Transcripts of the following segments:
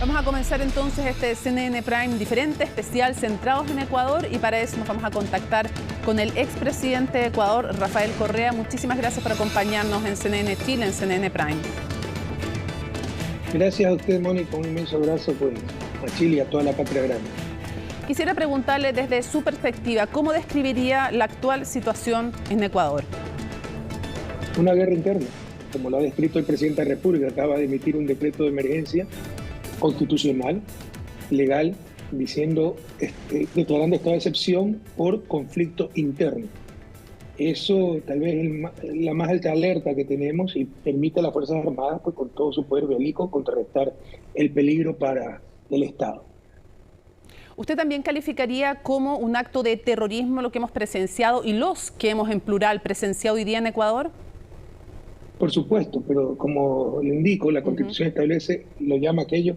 Vamos a comenzar entonces este CNN Prime diferente, especial, centrados en Ecuador, y para eso nos vamos a contactar con el expresidente de Ecuador, Rafael Correa. Muchísimas gracias por acompañarnos en CNN Chile, en CNN Prime. Gracias a usted, Mónica, un inmenso abrazo pues, a Chile y a toda la patria grande. Quisiera preguntarle desde su perspectiva, ¿cómo describiría la actual situación en Ecuador? Una guerra interna, como lo ha descrito el presidente de la República, acaba de emitir un decreto de emergencia constitucional, legal, diciendo, declarando estado de excepción por conflicto interno. Eso tal vez es la más alta alerta que tenemos y permite a las Fuerzas Armadas, pues, con todo su poder bélico, contrarrestar el peligro para el Estado. ¿Usted también calificaría como un acto de terrorismo lo que hemos presenciado y los que hemos en plural presenciado hoy día en Ecuador? Por supuesto, pero como le indico, la Constitución establece, lo llama aquello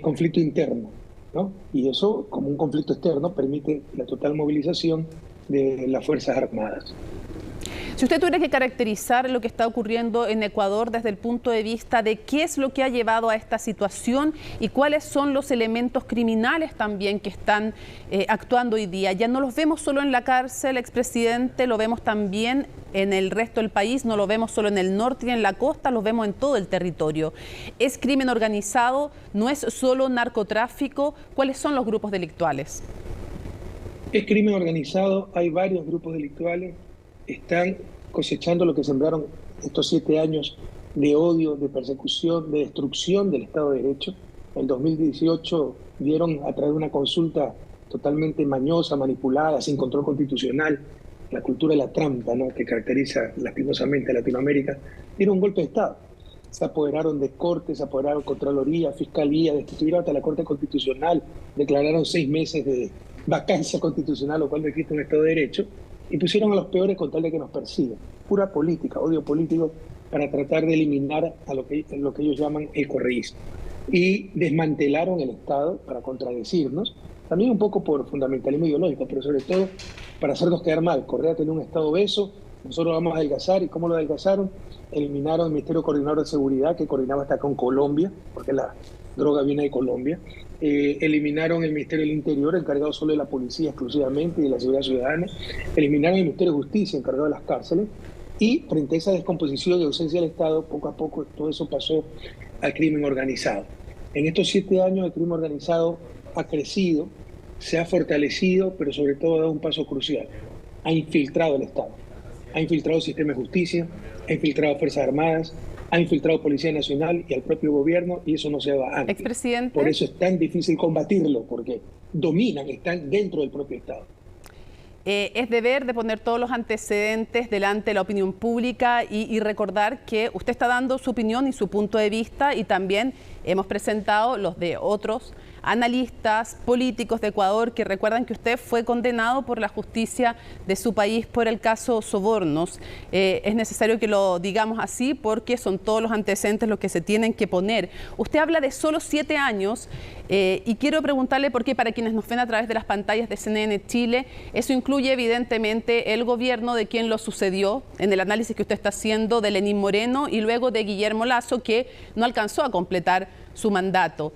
conflicto interno, ¿no? Y eso, como un conflicto externo, permite la total movilización de las Fuerzas Armadas. Si usted tuviera que caracterizar lo que está ocurriendo en Ecuador desde el punto de vista de qué es lo que ha llevado a esta situación y cuáles son los elementos criminales también que están actuando hoy día. Ya no los vemos solo en la cárcel, expresidente, lo vemos también en el resto del país, no lo vemos solo en el norte y en la costa, los vemos en todo el territorio. ¿Es crimen organizado? ¿No es solo narcotráfico? ¿Cuáles son los grupos delictuales? Es crimen organizado, hay varios grupos delictuales. Están cosechando lo que sembraron estos 7 años de odio, de persecución, de destrucción del Estado de Derecho. En 2018 dieron a través de una consulta totalmente mañosa, manipulada, sin control constitucional, la cultura de la trampa, ¿no?, que caracteriza lastimosamente a Latinoamérica, dieron un golpe de Estado. Se apoderaron de Cortes, se apoderaron de Contraloría, Fiscalía, destituyeron hasta la Corte Constitucional, declararon 6 meses de vacancia constitucional, lo cual no existe un Estado de Derecho, y pusieron a los peores con tal de que nos persigan. Pura política, odio político, para tratar de eliminar a lo que ellos llaman el correísmo. Y desmantelaron el Estado para contradecirnos, también un poco por fundamentalismo ideológico, pero sobre todo para hacernos quedar mal. Correa tenía un Estado obeso, nosotros lo vamos a adelgazar. ¿Y cómo lo adelgazaron? Eliminaron el Ministerio Coordinador de Seguridad, que coordinaba hasta con Colombia, porque la droga viene de Colombia. Eliminaron el Ministerio del Interior, encargado solo de la policía exclusivamente y de la seguridad ciudadana. Eliminaron el Ministerio de Justicia, encargado de las cárceles. Y frente a esa descomposición y ausencia del Estado, poco a poco todo eso pasó al crimen organizado. En estos 7 años el crimen organizado ha crecido, se ha fortalecido, pero sobre todo ha dado un paso crucial. Ha infiltrado el Estado, ha infiltrado el sistema de justicia, ha infiltrado Fuerzas Armadas, ha infiltrado Policía Nacional y al propio gobierno, y eso no se va antes. Expresidente. Por eso es tan difícil combatirlo, porque dominan, están dentro del propio Estado. Es deber de poner todos los antecedentes delante de la opinión pública y recordar que usted está dando su opinión y su punto de vista, y también hemos presentado los de otros analistas políticos de Ecuador que recuerdan que usted fue condenado por la justicia de su país por el caso Sobornos. Es necesario que lo digamos así porque son todos los antecedentes los que se tienen que poner. Usted habla de solo 7 años y quiero preguntarle por qué, para quienes nos ven a través de las pantallas de CNN Chile, eso incluye evidentemente el gobierno de quien lo sucedió en el análisis que usted está haciendo de Lenín Moreno y luego de Guillermo Lasso, que no alcanzó a completar su mandato.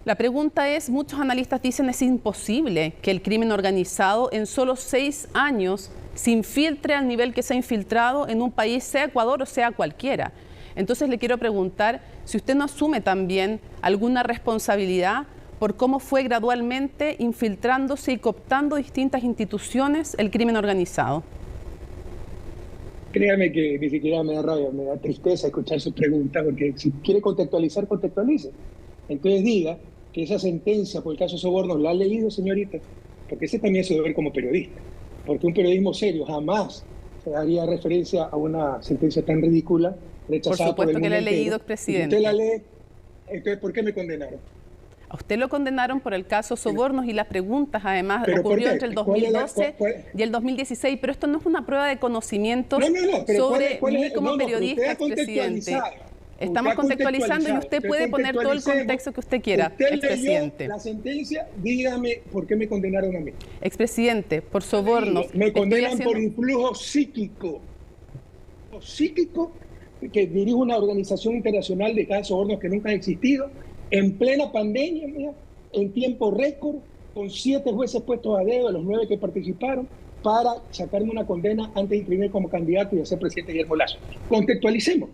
La pregunta es, muchos analistas dicen es imposible que el crimen organizado en solo 6 años se infiltre al nivel que se ha infiltrado en un país, sea Ecuador o sea cualquiera. Entonces le quiero preguntar si usted no asume también alguna responsabilidad por cómo fue gradualmente infiltrándose y cooptando distintas instituciones el crimen organizado. Créame que ni siquiera me da rabia, me da tristeza escuchar su pregunta, porque si quiere contextualizar, contextualice. Entonces diga que esa sentencia por el caso Sobornos la ha leído, señorita, porque ese también es su deber como periodista, porque un periodismo serio jamás se haría referencia a una sentencia tan ridícula, rechazada por el mundo entero. Por supuesto que la he leído, presidente. Si usted la lee, entonces ¿por qué me condenaron? A usted lo condenaron por el caso Sobornos y las preguntas, además, ocurrió entre el 2012 y el 2016, pero esto no es una prueba de conocimientos sobre mí como periodista, expresidente. Estamos contextualizando y usted puede poner todo el contexto que usted quiera, expresidente. La sentencia, dígame por qué me condenaron a mí. Expresidente, por Sobornos. Me condenan por influjo psíquico. Psíquico, que dirijo una organización internacional de casos Sobornos que nunca ha existido, En plena pandemia, mira, en tiempo récord, con 7 jueces puestos a dedo de los 9 que participaron, para sacarme una condena antes de inscribirme como candidato y a ser presidente de Guillermo Lazo. Contextualicemos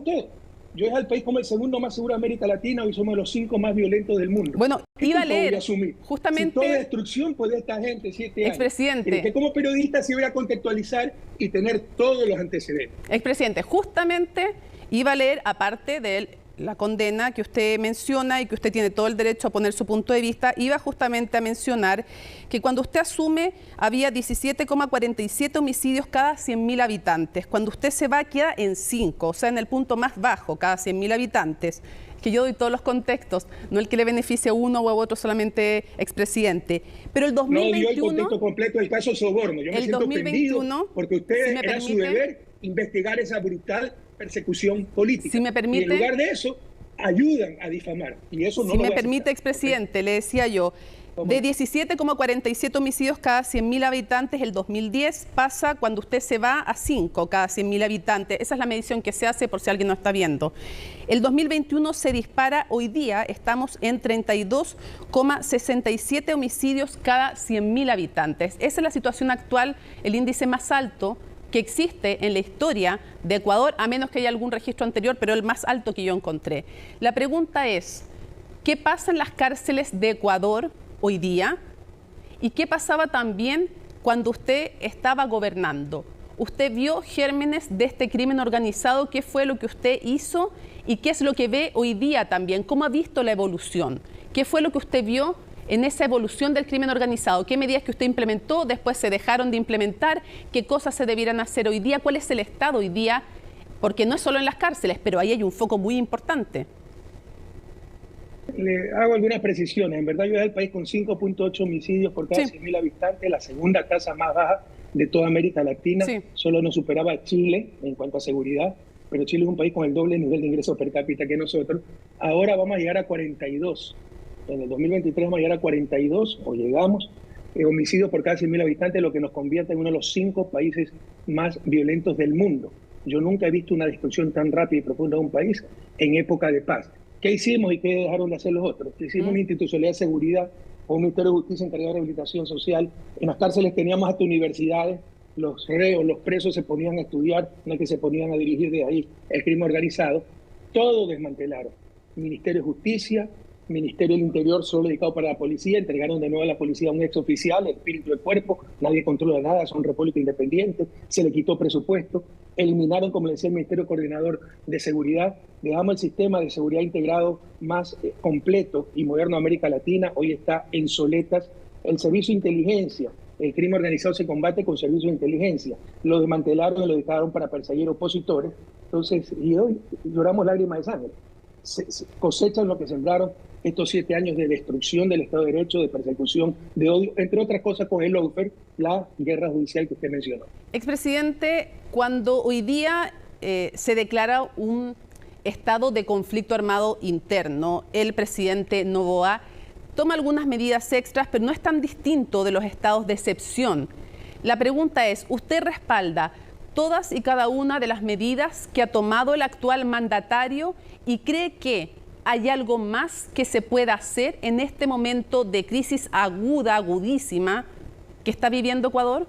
todo. Yo es al país como el segundo más seguro de América Latina, hoy somos los 5 más violentos del mundo. Bueno, iba a leer justamente... Si toda destrucción puede esta gente, 7 años. Expresidente. Que como periodista se iba a contextualizar y tener todos los antecedentes. Expresidente, justamente iba a leer, aparte de la condena que usted menciona y que usted tiene todo el derecho a poner su punto de vista, iba justamente a mencionar que cuando usted asume había 17,47 homicidios cada 100.000 habitantes. Cuando usted se va queda en 5, o sea, en el punto más bajo cada 100.000 habitantes. Que yo doy todos los contextos, no el que le beneficie a uno o a otro solamente, expresidente. Pero el 2021... No dio el contexto completo del caso Soborno. Yo me siento 2021, ofendido porque usted era su deber investigar esa brutal persecución política. Si me permite, y en lugar de eso, ayudan a difamar. Y eso no si me permite, expresidente, le decía yo, de 17,47 homicidios cada 100.000 habitantes, el 2010 pasa cuando usted se va a 5 cada 100.000 habitantes. Esa es la medición que se hace por si alguien no está viendo. El 2021 se dispara, hoy día estamos en 32,67 homicidios cada 100.000 habitantes. Esa es la situación actual, el índice más alto que existe en la historia de Ecuador, a menos que haya algún registro anterior, pero el más alto que yo encontré. La pregunta es, ¿qué pasa en las cárceles de Ecuador hoy día? ¿Y qué pasaba también cuando usted estaba gobernando? ¿Usted vio gérmenes de este crimen organizado? ¿Qué fue lo que usted hizo? ¿Y qué es lo que ve hoy día también? ¿Cómo ha visto la evolución? ¿Qué fue lo que usted vio en esa evolución del crimen organizado? ¿Qué medidas que usted implementó, después se dejaron de implementar? ¿Qué cosas se debieran hacer hoy día? ¿Cuál es el estado hoy día? Porque no es solo en las cárceles, pero ahí hay un foco muy importante. Le hago algunas precisiones. En verdad, yo es el país con 5,8 homicidios por cada 100.000 habitantes, la segunda tasa más baja de toda América Latina. Solo nos superaba Chile en cuanto a seguridad, pero Chile es un país con el doble nivel de ingresos per cápita que nosotros. Ahora vamos a llegar a 42. En el 2023 vamos a llegar a 42, o llegamos, homicidios por cada 100.000 habitantes, lo que nos convierte en uno de los 5 países más violentos del mundo. Yo nunca he visto una destrucción tan rápida y profunda de un país en época de paz. ¿Qué hicimos y qué dejaron de hacer los otros? Hicimos una institucionalidad de seguridad, un Ministerio de Justicia encargado de rehabilitación social. En las cárceles teníamos hasta universidades, los reos, los presos se ponían a estudiar, no es que se ponían a dirigir de ahí el crimen organizado. Todo desmantelaron. Ministerio de Justicia, Ministerio del Interior solo dedicado para la policía, entregaron de nuevo a la policía a un exoficial, el espíritu del cuerpo, nadie controla nada, son repúblicas independientes, se le quitó presupuesto, eliminaron, como le decía el Ministerio Coordinador de Seguridad, dejamos el sistema de seguridad integrado más completo y moderno de América Latina, hoy está en soletas. El servicio de inteligencia, el crimen organizado se combate con servicio de inteligencia, lo desmantelaron y lo dejaron para perseguir opositores, entonces, y hoy lloramos lágrimas de sangre. Se cosechan lo que sembraron estos 7 años de destrucción del Estado de Derecho, de persecución, de odio, entre otras cosas con el lawfare, la guerra judicial que usted mencionó. Expresidente, cuando hoy día se declara un estado de conflicto armado interno, el presidente Noboa toma algunas medidas extras, pero no es tan distinto de los estados de excepción. La pregunta es, ¿usted respalda todas y cada una de las medidas que ha tomado el actual mandatario y cree que hay algo más que se pueda hacer en este momento de crisis aguda, agudísima, que está viviendo Ecuador?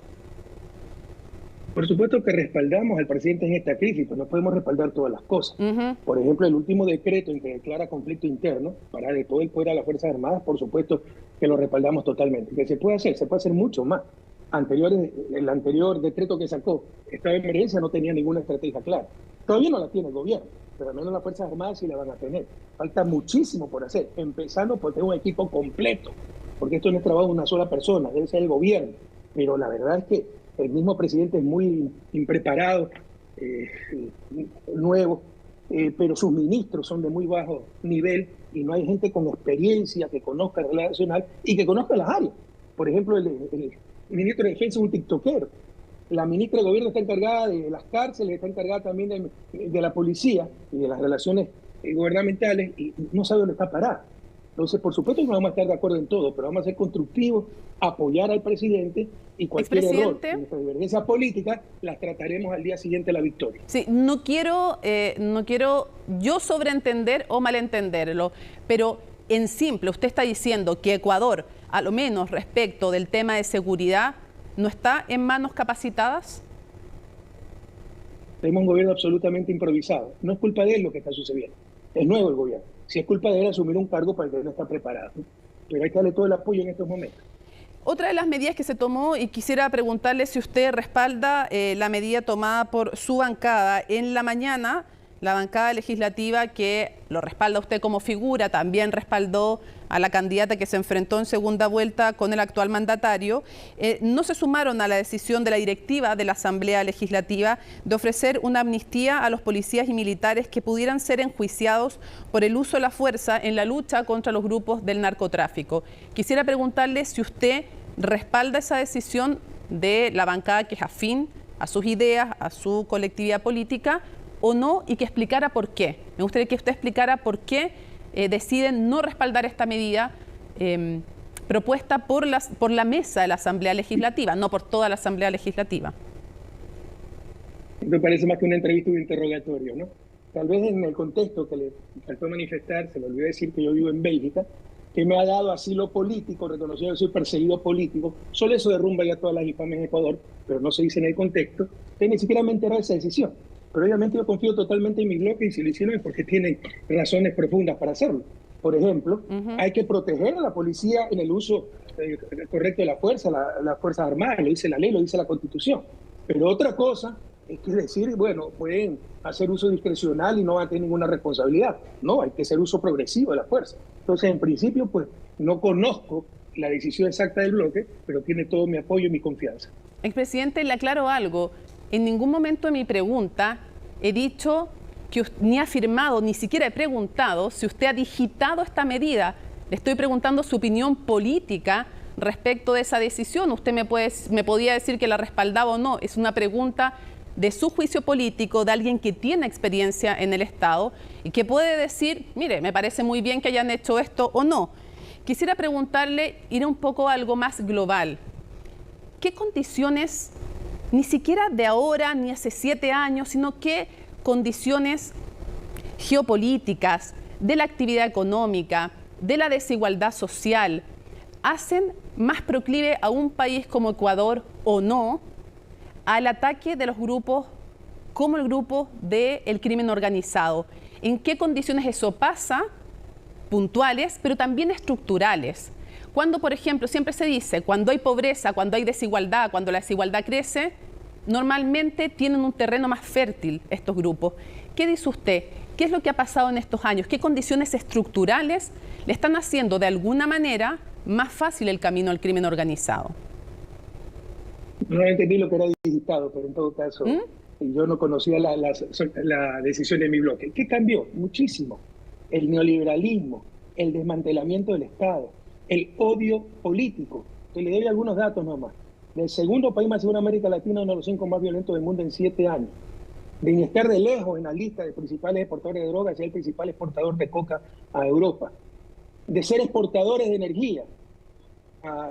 Por supuesto que respaldamos al presidente en esta crisis, pero no podemos respaldar todas las cosas. Por ejemplo, el último decreto en que declara conflicto interno para de todo el poder a las Fuerzas Armadas, por supuesto que lo respaldamos totalmente. ¿Qué se puede hacer mucho más. El anterior decreto que sacó, estado de emergencia, no tenía ninguna estrategia clara. Todavía no la tiene el gobierno, pero al menos las Fuerzas Armadas sí la van a tener. Falta muchísimo por hacer, empezando por tener un equipo completo, porque esto no es trabajo de una sola persona, debe ser el gobierno. Pero la verdad es que el mismo presidente es muy impreparado, nuevo, pero sus ministros son de muy bajo nivel y no hay gente con experiencia que conozca la realidad nacional y que conozca las áreas. Por ejemplo, el ministro de Defensa es un tiktokero. La ministra de Gobierno está encargada de las cárceles, está encargada también de la policía y de las relaciones gubernamentales y no sabe dónde está parada. Entonces, por supuesto que no vamos a estar de acuerdo en todo, pero vamos a ser constructivos, apoyar al presidente y cualquier error en nuestra divergencia política las trataremos al día siguiente de la victoria. Sí, no quiero yo sobreentender o malentenderlo, pero en simple, usted está diciendo que Ecuador, a lo menos respecto del tema de seguridad, ¿no está en manos capacitadas? Tenemos un gobierno absolutamente improvisado. No es culpa de él lo que está sucediendo. Es nuevo el gobierno. Si es culpa de él asumir un cargo para el que no está preparado. Pero hay que darle todo el apoyo en estos momentos. Otra de las medidas que se tomó, y quisiera preguntarle si usted respalda la medida tomada por su bancada en la mañana, la bancada legislativa que lo respalda usted como figura, también respaldó a la candidata que se enfrentó en segunda vuelta con el actual mandatario, no se sumaron a la decisión de la directiva de la Asamblea Legislativa de ofrecer una amnistía a los policías y militares que pudieran ser enjuiciados por el uso de la fuerza en la lucha contra los grupos del narcotráfico. Quisiera preguntarle si usted respalda esa decisión de la bancada que es afín a sus ideas, a su colectividad política, o no, y que explicara por qué. Me gustaría que usted explicara por qué deciden no respaldar esta medida propuesta por la mesa de la Asamblea Legislativa, no por toda la Asamblea Legislativa. Me parece más que una entrevista o un interrogatorio, ¿no? Tal vez en el contexto que le faltó manifestar, se le olvidó decir que yo vivo en Bélgica, que me ha dado asilo político, reconocido que soy perseguido político. Solo eso derrumba ya todas las infames en Ecuador, pero no se dice en el contexto, que ni siquiera me enteré de esa decisión. Pero obviamente yo confío totalmente en mi bloque y si lo hicieron es porque tienen razones profundas para hacerlo. Por ejemplo, hay que proteger a la policía en el uso correcto de la fuerza, las Fuerzas Armadas, lo dice la ley, lo dice la Constitución. Pero otra cosa es que decir, bueno, pueden hacer uso discrecional y no van a tener ninguna responsabilidad. No, hay que hacer uso progresivo de la fuerza. Entonces, en principio, pues no conozco la decisión exacta del bloque, pero tiene todo mi apoyo y mi confianza. Expresidente, le aclaro algo. En ningún momento de mi pregunta he dicho que ni ha afirmado, ni siquiera he preguntado si usted ha digitado esta medida. Le estoy preguntando su opinión política respecto de esa decisión. Usted me podía decir que la respaldaba o no. Es una pregunta de su juicio político, de alguien que tiene experiencia en el Estado y que puede decir, mire, me parece muy bien que hayan hecho esto o no. Quisiera preguntarle, ir un poco a algo más global. ¿Qué condiciones, ni siquiera de ahora, ni hace 7 años, sino qué condiciones geopolíticas, de la actividad económica, de la desigualdad social, hacen más proclive a un país como Ecuador o no al ataque de los grupos como el grupo del crimen organizado? ¿En qué condiciones eso pasa? Puntuales, pero también estructurales. Cuando, por ejemplo, siempre se dice, cuando hay pobreza, cuando hay desigualdad, cuando la desigualdad crece, normalmente tienen un terreno más fértil estos grupos. ¿Qué dice usted? ¿Qué es lo que ha pasado en estos años? ¿Qué condiciones estructurales le están haciendo de alguna manera más fácil el camino al crimen organizado? No entendí lo que era digitado, pero en todo caso, yo no conocía la decisión de mi bloque. ¿Qué cambió? Muchísimo. El neoliberalismo, el desmantelamiento del Estado, el odio político. Te le doy algunos datos nomás. Del segundo país más seguro de América Latina, uno de los 5 más violentos del mundo en 7 años. De estar de lejos en la lista de principales exportadores de drogas, ser el principal exportador de coca a Europa. De ser exportadores de energía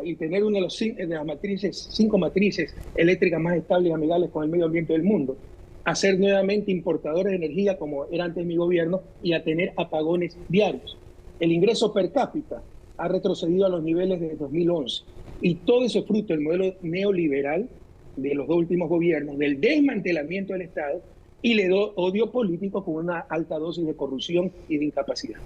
y tener una de las matrices, 5 matrices eléctricas más estables y amigables con el medio ambiente del mundo. A ser nuevamente importadores de energía como era antes mi gobierno y a tener apagones diarios. El ingreso per cápita ha retrocedido a los niveles de 2011. Y todo eso es fruto del modelo neoliberal de los 2 últimos gobiernos, del desmantelamiento del Estado y le dio odio político con una alta dosis de corrupción y de incapacidad.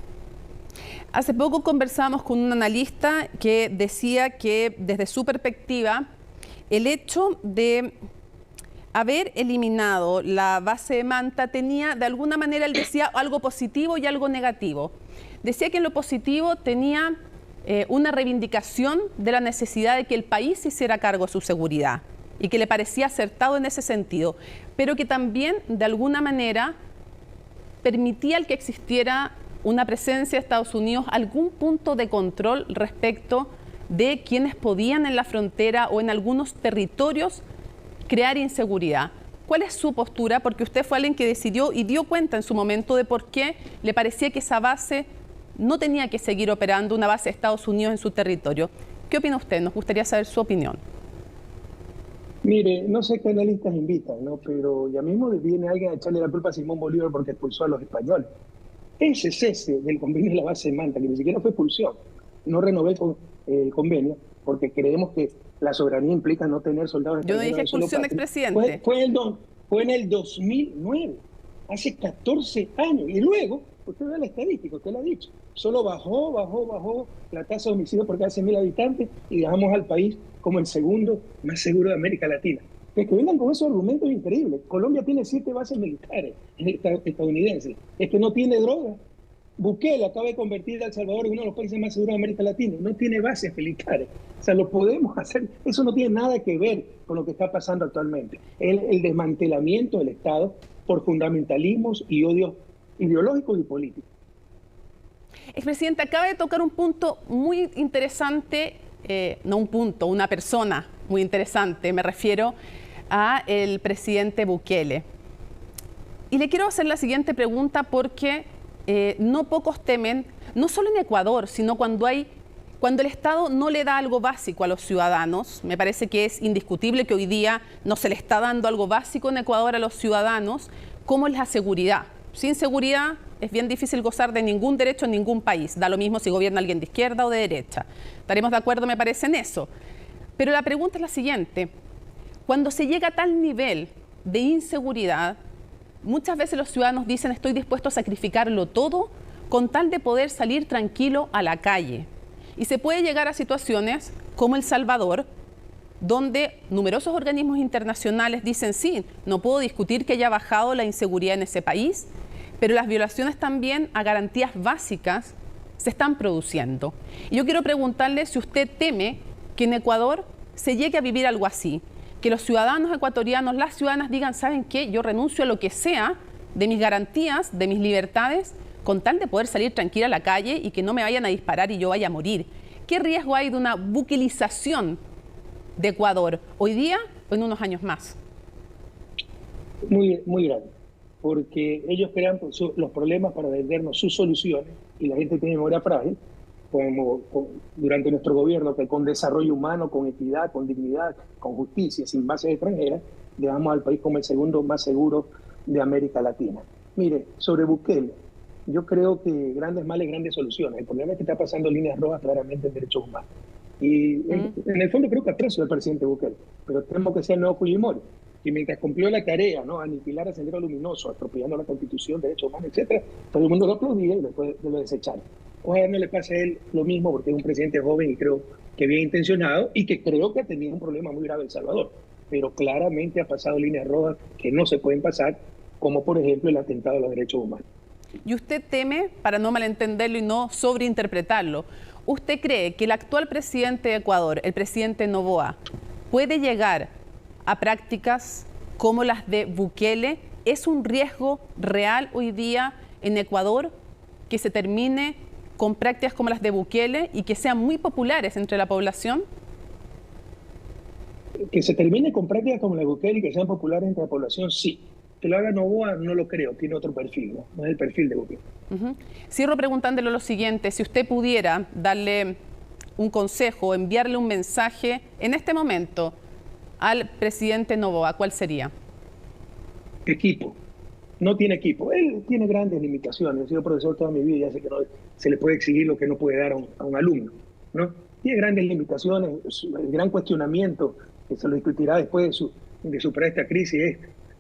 Hace poco conversamos con un analista que decía que desde su perspectiva el hecho de haber eliminado la base de Manta tenía, de alguna manera, él decía algo positivo y algo negativo. Decía que en lo positivo tenía una reivindicación de la necesidad de que el país se hiciera cargo de su seguridad y que le parecía acertado en ese sentido, pero que también, de alguna manera, permitía el que existiera una presencia de Estados Unidos, algún punto de control respecto de quienes podían en la frontera o en algunos territorios crear inseguridad. ¿Cuál es su postura? Porque usted fue alguien que decidió y dio cuenta en su momento de por qué le parecía que esa base no tenía que seguir operando una base de Estados Unidos en su territorio. ¿Qué opina usted? Nos gustaría saber su opinión. Mire, no sé qué analistas invitan, ¿no? Pero ya mismo viene alguien a echarle la culpa a Simón Bolívar porque expulsó a los españoles. Ese cese del convenio de la base de Manta, que ni siquiera fue expulsión, no renové el convenio porque creemos que la soberanía implica no tener soldados Yo no extranjeros. dije expulsión, expresidente. Fue en el 2009, hace 14 años. Y luego, usted ve la estadística, usted lo ha dicho, solo bajó la tasa de homicidio por cada 100.000 habitantes y dejamos al país como el segundo más seguro de América Latina. Es que vengan con esos argumentos increíbles. Colombia tiene 7 bases militares estadounidenses. Es que no tiene droga. Bukele acaba de convertir a El Salvador en uno de los países más seguros de América Latina. No tiene bases militares. O sea, lo podemos hacer. Eso no tiene nada que ver con lo que está pasando actualmente. El desmantelamiento del Estado por fundamentalismos y odios ideológicos y políticos. Expresidente, acaba de tocar un punto muy interesante, no un punto, una persona muy interesante. Me refiero a el presidente Bukele. Y le quiero hacer la siguiente pregunta porque no pocos temen, no solo en Ecuador, sino cuando el Estado no le da algo básico a los ciudadanos. Me parece que es indiscutible que hoy día no se le está dando algo básico en Ecuador a los ciudadanos, como es la seguridad. Sin seguridad es bien difícil gozar de ningún derecho en ningún país. Da lo mismo si gobierna alguien de izquierda o de derecha. Estaremos de acuerdo, me parece, en eso. Pero la pregunta es la siguiente. Cuando se llega a tal nivel de inseguridad, muchas veces los ciudadanos dicen estoy dispuesto a sacrificarlo todo con tal de poder salir tranquilo a la calle. Y se puede llegar a situaciones como El Salvador, donde numerosos organismos internacionales dicen sí, no puedo discutir que haya bajado la inseguridad en ese país, pero las violaciones también a garantías básicas se están produciendo. Y yo quiero preguntarle si usted teme que en Ecuador se llegue a vivir algo así, que los ciudadanos ecuatorianos, las ciudadanas digan, ¿saben qué? Yo renuncio a lo que sea de mis garantías, de mis libertades, con tal de poder salir tranquila a la calle y que no me vayan a disparar y yo vaya a morir. ¿Qué riesgo hay de una buquelización de Ecuador hoy día o en unos años más? Muy, muy grande, porque ellos crean los problemas para vendernos sus soluciones y la gente tiene memoria frágil, como durante nuestro gobierno, que con desarrollo humano, con equidad, con dignidad, con justicia, sin bases extranjeras, dejamos al país como el segundo más seguro de América Latina. Mire, sobre Bukele, yo creo que grandes males, grandes soluciones. El problema es que está pasando líneas rojas claramente en derechos humanos. Y en el fondo creo que aprecio al presidente Bukele, pero temo que sea el nuevo Fujimori, que mientras cumplió la tarea, ¿no?, aniquilar a Sendero Luminoso, atropellando la Constitución, derechos humanos, etcétera, todo el mundo lo aplaudía y después lo desecharon. Ojalá no le pase a él lo mismo, porque es un presidente joven y creo que bien intencionado y que creo que ha tenido un problema muy grave en El Salvador, pero claramente ha pasado líneas rojas que no se pueden pasar, como por ejemplo el atentado a los derechos humanos. Y usted teme, para no malentenderlo y no sobreinterpretarlo, ¿usted cree que el actual presidente de Ecuador, el presidente Noboa, puede llegar a prácticas como las de Bukele? ¿Es un riesgo real hoy día en Ecuador que se termine con prácticas como las de Bukele y que sean muy populares entre la población? Que se termine con prácticas como la de Bukele y que sean populares entre la población, sí. Que lo haga Noboa, no lo creo, tiene otro perfil, no es el perfil de Bukele. Cierro preguntándole lo siguiente, si usted pudiera darle un consejo, enviarle un mensaje en este momento al presidente Noboa, ¿cuál sería? Equipo. No tiene equipo. Él tiene grandes limitaciones. He sido profesor toda mi vida y ya sé que no se le puede exigir lo que no puede dar a un alumno, ¿no? Tiene grandes limitaciones. El gran cuestionamiento que se lo discutirá después de superar esta crisis es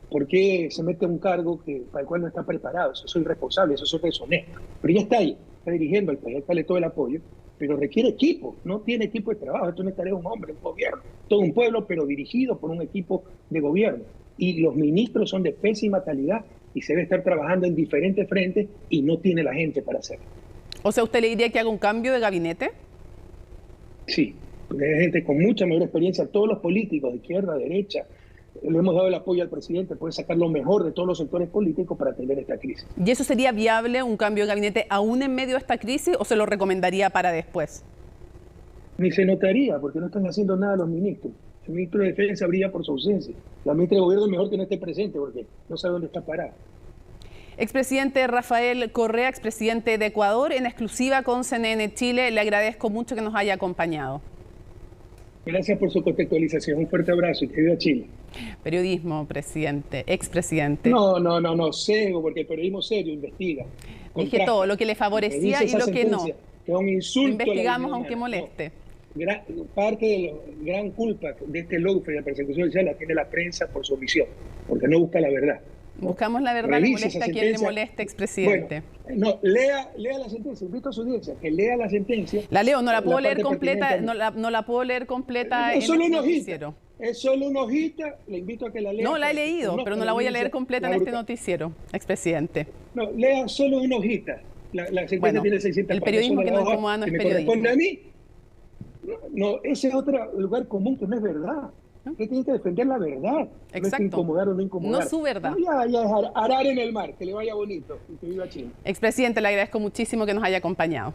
¿por qué se mete a un cargo para el cual no está preparado? Eso soy irresponsable, eso soy deshonesto. Pero ya está ahí, está dirigiendo al país, darle todo el apoyo, pero requiere equipo, no tiene equipo de trabajo. Esto no es tarea de un hombre, un gobierno, todo un pueblo, pero dirigido por un equipo de gobierno. Y los ministros son de pésima calidad y se debe estar trabajando en diferentes frentes y no tiene la gente para hacerlo. O sea, ¿usted le diría que haga un cambio de gabinete? Sí, porque hay gente con mucha mayor experiencia, todos los políticos de izquierda, derecha, le hemos dado el apoyo al presidente, puede sacar lo mejor de todos los sectores políticos para atender esta crisis. ¿Y eso sería viable, un cambio de gabinete, aún en medio de esta crisis, o se lo recomendaría para después? Ni se notaría, porque no están haciendo nada los ministros. El ministro de Defensa brilla por su ausencia. La ministra de Gobierno es mejor que no esté presente, porque no sabe dónde está parada. Expresidente Rafael Correa, expresidente de Ecuador, en exclusiva con CNN Chile, le agradezco mucho que nos haya acompañado. Gracias por su contextualización. Un fuerte abrazo y que viva Chile. Periodismo, presidente, expresidente. No, cego, porque el periodismo serio investiga. Dije todo, lo que le favorecía y lo que no. Que es un insulto. Investigamos aunque moleste. Parte de la gran culpa de este lawfare de la persecución judicial la tiene la prensa por su omisión, porque no busca la verdad. Buscamos la verdad, le molesta a quien le moleste, expresidente. Bueno, lea la sentencia, invito a su audiencia que lea la sentencia. La leo, no la puedo leer completa, no la puedo leer completa en el noticiero. Es solo una hojita, le invito a que la lea. No, la he leído, pero no la voy a leer completa en este noticiero, expresidente. No, lea solo una hojita. La sentencia tiene 600 el periodismo que nos incomoda no es periodismo. ¿Me corresponde a mí? No, ese es otro lugar común que no es verdad. Usted tiene que defender la verdad. Exacto. No es que incomodar o no incomodar. No su verdad. Ya es arar en el mar, que le vaya bonito y que viva Chile. Expresidente, le agradezco muchísimo que nos haya acompañado.